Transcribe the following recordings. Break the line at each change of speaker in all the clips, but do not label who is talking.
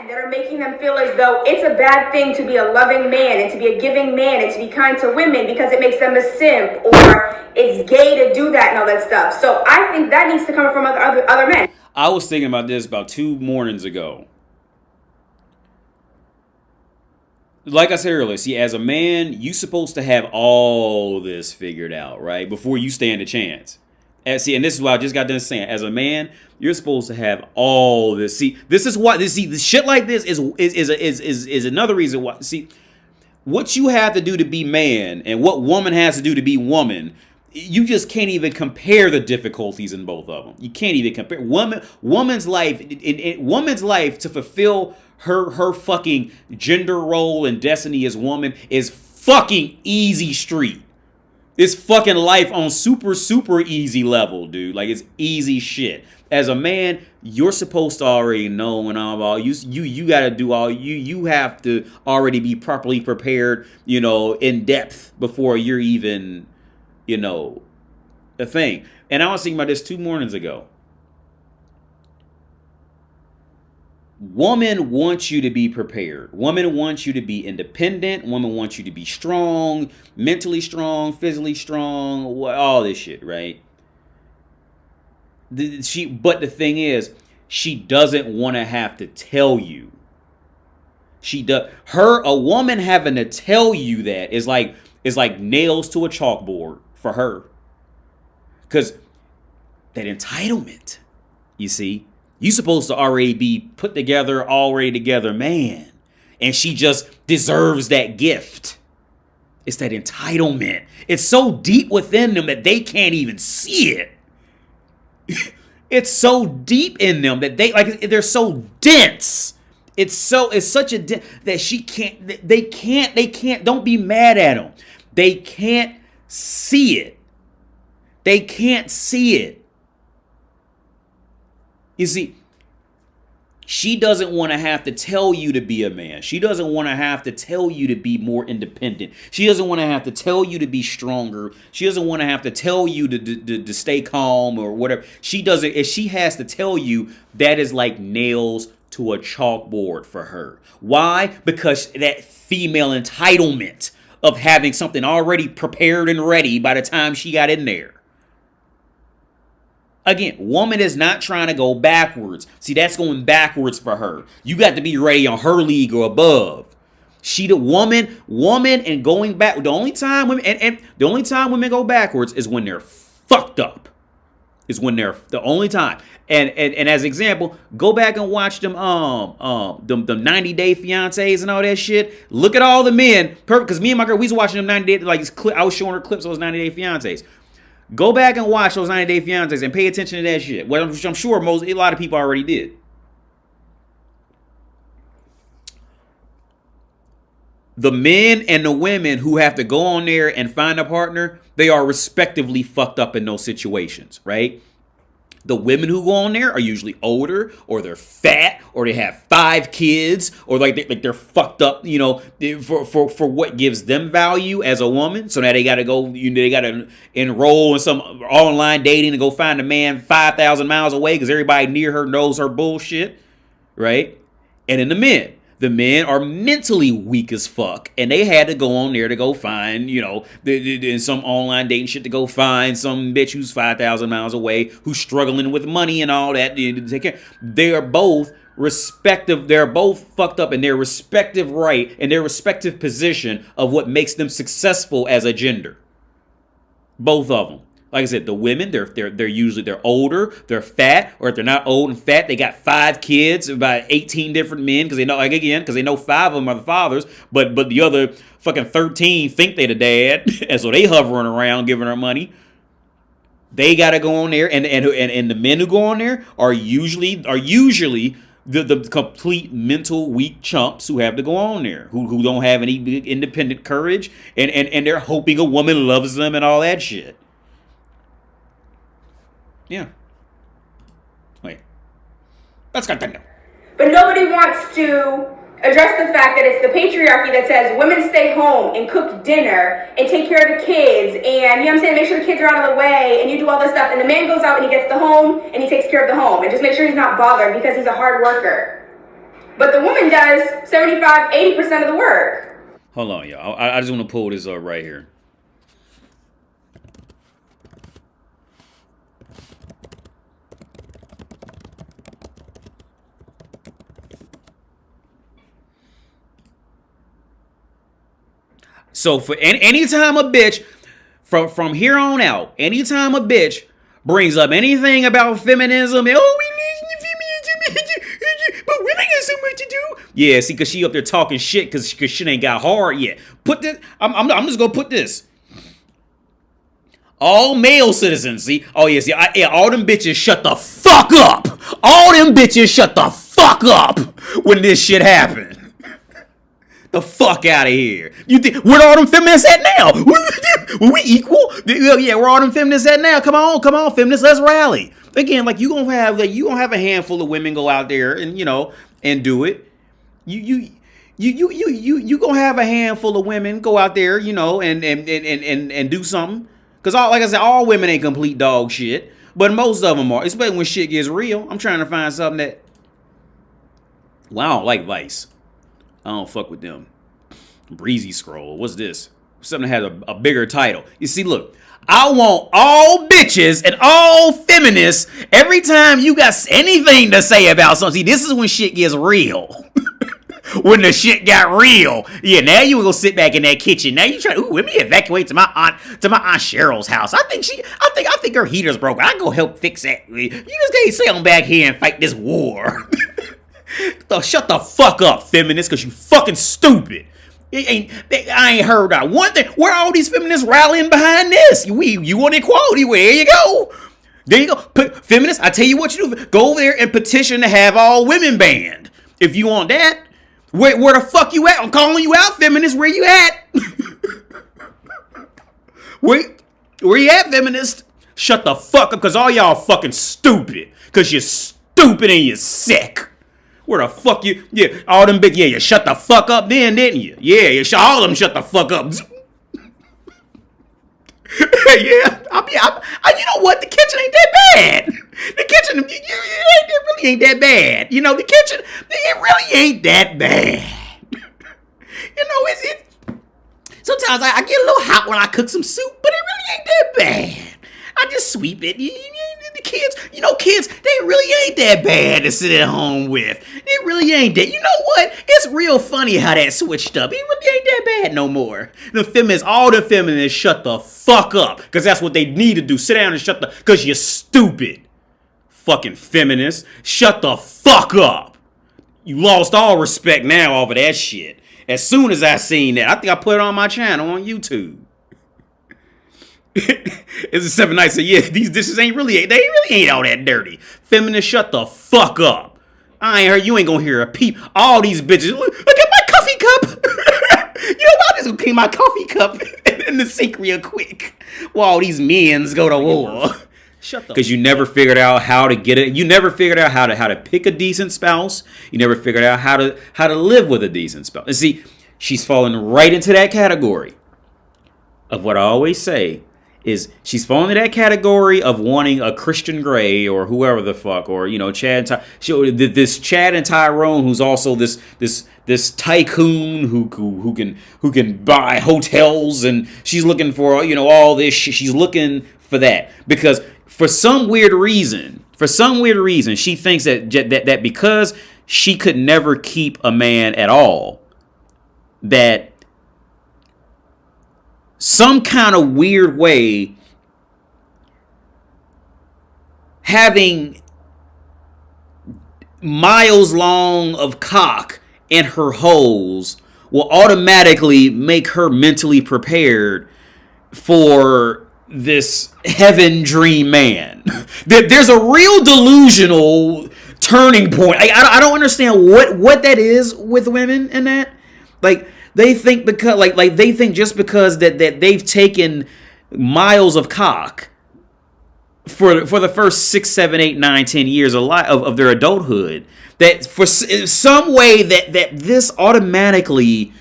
men that are making them feel as though it's a bad thing to be a loving man and to be a giving man and to be kind to women because it makes them a simp, or it's gay to do that and all that stuff. So I think that needs to come from other men.
I was thinking about this about 2 mornings ago. Like I said earlier, see, as a man, you're supposed to have all this figured out, right? Before you stand a chance. And see, and this is what I just got done saying. As a man, you're supposed to have all this. See, this is why. See, the shit like this is another reason why. See, what you have to do to be man and what woman has to do to be woman, you just can't even compare the difficulties in both of them. You can't even compare woman's life. Woman's life to fulfill her fucking gender role and destiny as woman is fucking easy street. It's fucking life on super easy level, dude. Like, it's easy shit. As a man, you're supposed to already know and all. You got to do all. You have to already be properly prepared, in depth before you're even, a thing. And I was thinking about this 2 mornings ago. Woman wants you to be prepared. Woman wants you to be independent. Woman wants you to be strong, mentally strong, physically strong, all this shit, right? But the thing is, she doesn't want to have to tell you. A woman having to tell you that is like nails to a chalkboard for her. Because that entitlement, you see. You supposed to already be put together, already together, man. And she just deserves that gift. It's that entitlement. It's so deep within them that they can't even see it. It's so deep in them that they're so dense. It's such a that they can't, don't be mad at them. They can't see it. They can't see it. You see, she doesn't want to have to tell you to be a man. She doesn't want to have to tell you to be more independent. She doesn't want to have to tell you to be stronger. She doesn't want to have to tell you to stay calm or whatever. She doesn't. If she has to tell you, that is like nails to a chalkboard for her. Why? Because that female entitlement of having something already prepared and ready by the time she got in there. Again, woman is not trying to go backwards. See, that's going backwards for her. You got to be ready on her league or above. She the woman and going back. The only time women go backwards is when they're fucked up. Is when they're the only time. And as example, go back and watch them 90-day fiancés and all that shit. Look at all the men. Perfect, because me and my girl, we was watching them 90 day, I was showing her clips of those 90-day fiancés. Go back and watch those 90-day fiancés and pay attention to that shit. Which I'm sure a lot of people already did. The men and the women who have to go on there and find a partner, they are respectively fucked up in those situations, right? The women who go on there are usually older, or they're fat, or they have 5 kids, or they're fucked up, for what gives them value as a woman. So now they got to go, they got to enroll in some online dating and go find a man 5,000 miles away because everybody near her knows her bullshit, right? And then the men are mentally weak as fuck, and they had to go on there to go find, in some online dating shit to go find some bitch who's 5,000 miles away, who's struggling with money and all that. They are both respective. They're both fucked up in their respective right and their respective position of what makes them successful as a gender. Both of them. Like I said, the women, they're usually older, they're fat, or if they're not old and fat, they got 5 kids, about 18 different men, because they know 5 of them are the fathers, but the other fucking 13 think they the dad, and so they hovering around giving her money. They gotta go on there, and the men who go on there are usually the complete mental weak chumps who have to go on there, who don't have any independent courage, and they're hoping a woman loves them and all that shit. Yeah. Wait. Let's continue.
But nobody wants to address the fact that it's the patriarchy that says women stay home and cook dinner and take care of the kids and, make sure the kids are out of the way and you do all this stuff. And the man goes out and he gets the home and he takes care of the home and just make sure he's not bothered because he's a hard worker. but the woman does 75, 80% of the work.
Hold on, y'all. I just want to pull this up right here. So for anytime a bitch, from here on out, anytime a bitch brings up anything about feminism, oh, we need feminism, but women got so much to do. Yeah, see, because she up there talking shit because shit ain't got hard yet. Put this, I'm just going to put this. All male citizens, see? Oh, yeah, see, all them bitches shut the fuck up. All them bitches shut the fuck up when this shit happened. The fuck out of here. You think where all them feminists at now? Were we equal? Yeah, where all them feminists at now? Come on, feminists, let's rally. Again, like you gonna have a handful of women go out there and and do it. You gonna have a handful of women go out there, and do something. Cause like I said, all women ain't complete dog shit, but most of them are. Especially when shit gets real. I'm trying to find something that. Well, I don't like Vice. I don't fuck with them. Breezy Scroll. What's this? Something that has a bigger title. You see, look. I want all bitches and all feminists every time you got anything to say about something. See, this is when shit gets real. When the shit got real. Yeah, now you gonna sit back in that kitchen. Now you try to let me evacuate to my aunt Cheryl's house. I think her heater's broken. I go help fix that. You just can't sit on back here and fight this war. Shut the fuck up, feminists, because you fucking stupid. I ain't heard that one thing. Where are all these feminists rallying behind this? You want equality? Well, there you go. There you go. Feminists, I tell you what you do. Go over there and petition to have all women banned. If you want that. Where the fuck you at? I'm calling you out, feminists. Where you at? Where you at, feminists? Shut the fuck up, because all y'all fucking stupid. Because you're stupid and you're sick. Where the fuck you? Yeah, all them big. Yeah, you shut the fuck up then, didn't you? Yeah, all of them shut the fuck up. Yeah, you know what? The kitchen ain't that bad. The kitchen, it really ain't that bad. The kitchen, it really ain't that bad. Sometimes I get a little hot when I cook some soup, but it really ain't that bad. I just sweep it. The kids, they really ain't that bad to sit at home with. It really ain't that. You know what? It's real funny how that switched up. It really ain't that bad no more. All the feminists shut the fuck up. Because that's what they need to do. Sit down and because you're stupid. Fucking feminists. Shut the fuck up. You lost all respect now over that shit. As soon as I seen that, I think I put it on my channel on YouTube. It's a 7 nights. So yeah, these dishes they really ain't all that dirty. Feminists, shut the fuck up. I ain't heard you ain't gonna hear a peep. All these bitches, look at my coffee cup. I just gonna clean my coffee cup in the sink real quick while all these men's go to war. Shut the. Because you never figured out how to get it. You never figured out how to pick a decent spouse. You never figured out how to live with a decent spouse. And see, she's falling right into that category of what I always say. She's falling into that category of wanting a Christian Grey or whoever the fuck, or Chad. This Chad and Tyrone, who's also this tycoon who can buy hotels, and she's looking for all this shit. She's looking for that because for some weird reason, she thinks that because she could never keep a man at all, that some kind of weird way having miles long of cock in her holes will automatically make her mentally prepared for this heaven dream man. There's a real delusional turning point. I don't understand what that is with women and that. Like, they think because they think just because that they've taken miles of cock for the first 6, 7, 8, 9, 10 years of their adulthood, that for some way that this automatically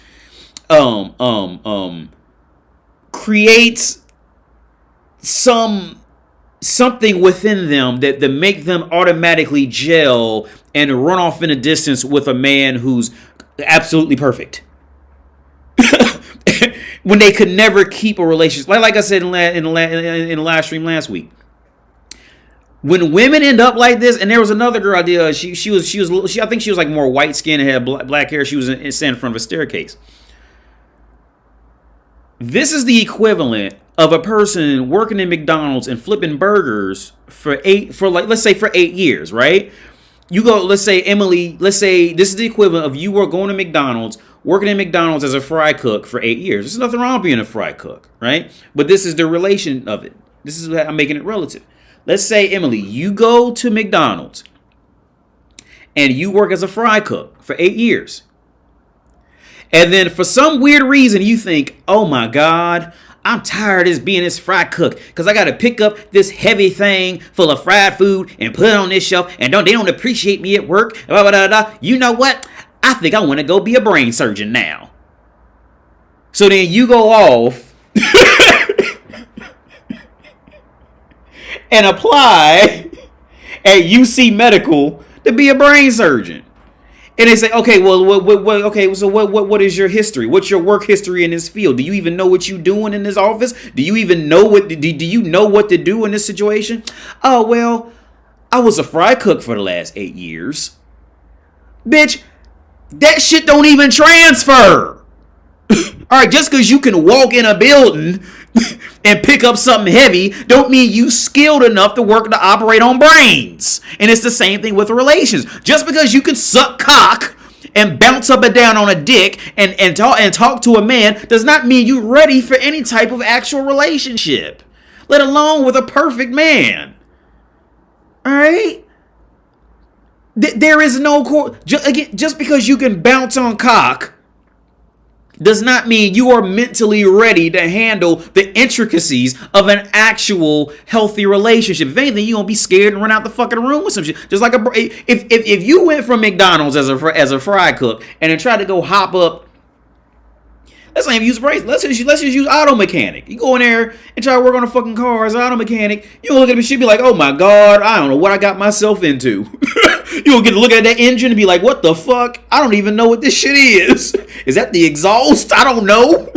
creates some something within them that make them automatically gel and run off in a distance with a man who's absolutely perfect. When they could never keep a relationship. Like I said in the live stream last week. When women end up like this, and there was another girl I did, I think she was like more white skinned and had black hair. She was standing in front of a staircase. This is the equivalent of a person working in McDonald's and flipping burgers for 8 years, right? You go, let's say this is the equivalent of you were going to McDonald's, working in McDonald's as a fry cook for 8 years. There's nothing wrong with being a fry cook, right? But this is the relation of it. This is how I'm making it relative. Let's say, Emily, you go to McDonald's and you work as a fry cook for 8 years. And then for some weird reason, you think, oh my God, I'm tired of being this fry cook because I got to pick up this heavy thing full of fried food and put it on this shelf, and they don't appreciate me at work. Blah, blah, blah, blah. You know what? I think I want to go be a brain surgeon now. So then you go off and apply at UC Medical to be a brain surgeon. And they say, okay, well, what is your history? What's your work history in this field? Do you even know what you're doing in this office? Do you even know do you know what to do in this situation? Oh, well, I was a fry cook for the last 8 years. Bitch, that shit don't even transfer. All right, just because you can walk in a building and pick up something heavy don't mean you skilled enough to operate on brains. And it's the same thing with relations. Just because you can suck cock and bounce up and down on a dick and talk to a man does not mean you're ready for any type of actual relationship, let alone with a perfect man. All right? There is no just because you can bounce on cock does not mean you are mentally ready to handle the intricacies of an actual healthy relationship. If anything, you're gonna be scared and run out the fucking room with some shit. Just like if you went from McDonald's as a fry cook and then tried to go hop up. Let's not even use brains. Let's just use auto mechanic. You go in there and try to work on a fucking car as an auto mechanic. You gonna look at the shit and be like, oh my God, I don't know what I got myself into. You gonna get to look at that engine and be like, what the fuck? I don't even know what this shit is. Is that the exhaust? I don't know.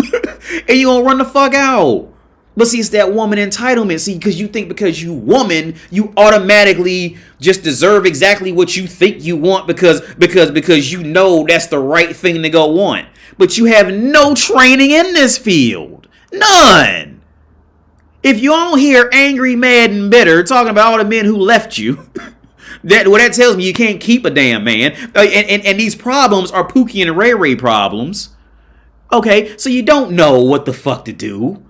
And you gonna run the fuck out. But see, it's that woman entitlement. See, because you think because you woman, you automatically just deserve exactly what you think you want because you know that's the right thing to go want. But you have no training in this field. None. If you don't hear angry, mad, and bitter talking about all the men who left you, that tells me you can't keep a damn man. And these problems are Pookie and Ray Ray problems. Okay, so you don't know what the fuck to do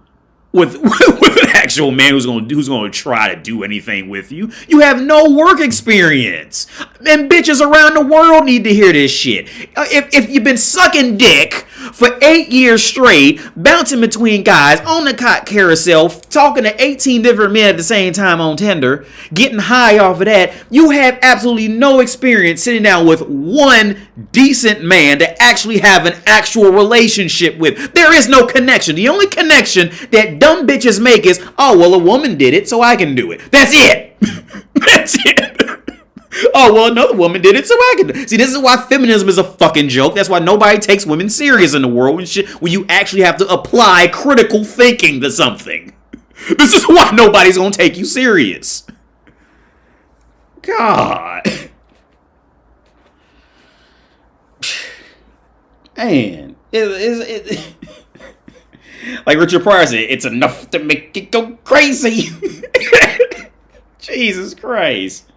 with an actual man who's gonna try to do anything with you. You have no work experience. And bitches around the world need to hear this shit. If you've been sucking dick for 8 years straight, bouncing between guys on the cock carousel, talking to 18 different men at the same time on Tinder, getting high off of that, you have absolutely no experience sitting down with one decent man to actually have an actual relationship with. There is no connection. The only connection that dumb bitches make is, oh, well, a woman did it, so I can do it. That's it. That's it. Oh, well, another woman did it, so I can do it. See, this is why feminism is a fucking joke. That's why nobody takes women serious in the world when you actually have to apply critical thinking to something. This is why nobody's gonna take you serious. God. Man. Like Richard Pryor said, it's enough to make it go crazy. Jesus Christ.